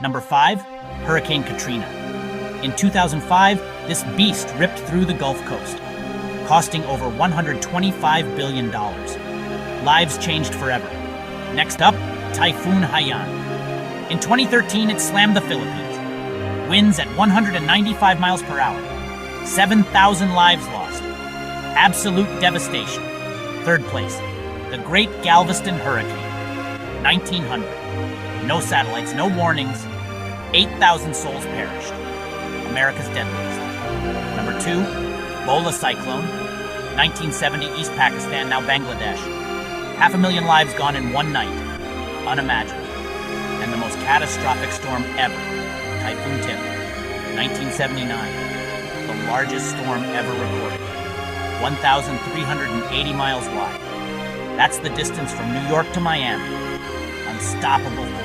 Number 5, Hurricane Katrina. In 2005, this beast ripped through the Gulf Coast, costing over $125 billion. Lives changed forever. Next up, Typhoon Haiyan. In 2013, it slammed the Philippines. Winds at 195 miles per hour. 7,000 lives lost. Absolute devastation. Third place, the Great Galveston Hurricane. 1900. No satellites, no warnings. 8,000 souls perished. America's deadliest. Number 2, Bola Cyclone. 1970, East Pakistan, now Bangladesh. 500,000 lives gone in one night. Unimaginable. And the most catastrophic storm ever, Typhoon Tip. 1979. The largest storm ever recorded. 1,380 miles wide. That's the distance from New York to Miami. Unstoppable force.